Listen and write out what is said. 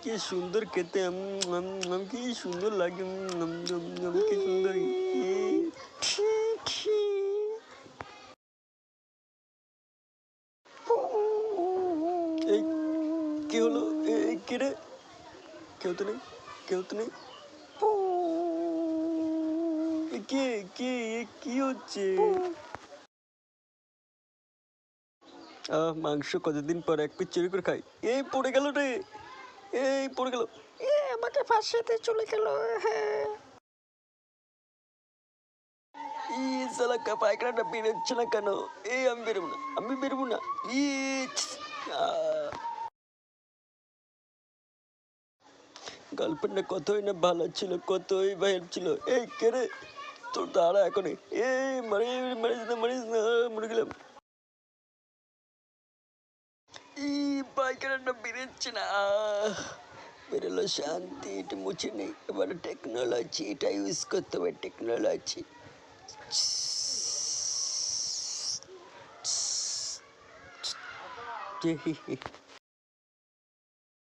কি সুন্দর খেতে, কি সুন্দর লাগে, কি সুন্দর। এই কি হলো? কে রে? কেউ তো নেই, কেউ তো নেই। কে কে কি হচ্ছে? মাংস কতদিন পর এক পিস চুরি করে খাই। এই পড়ে গেল রে, এই পড়ে গেল। আমাকে ফাঁসিতে চলে গেল। হ্যাঁ, শালা পায়খানাটা বেরোচ্ছে না কেন? আমি বেরোবো না, আমি বেরোবো না। গার্লফ্রেন্ডটা কতই না ভালো ছিল, কতই বা হেল্প ছিল। এই কে রে? তোর দাঁড়া এখনই। মারিস না, মারিস না, মরে গেলাম। পায়খানাটা বেরোচ্ছে না। বেরোলো, শান্তি, এটা মুছে নেই। এবার টেকনোলজি, এটা ইউজ করতে হবে, টেকনোলজি।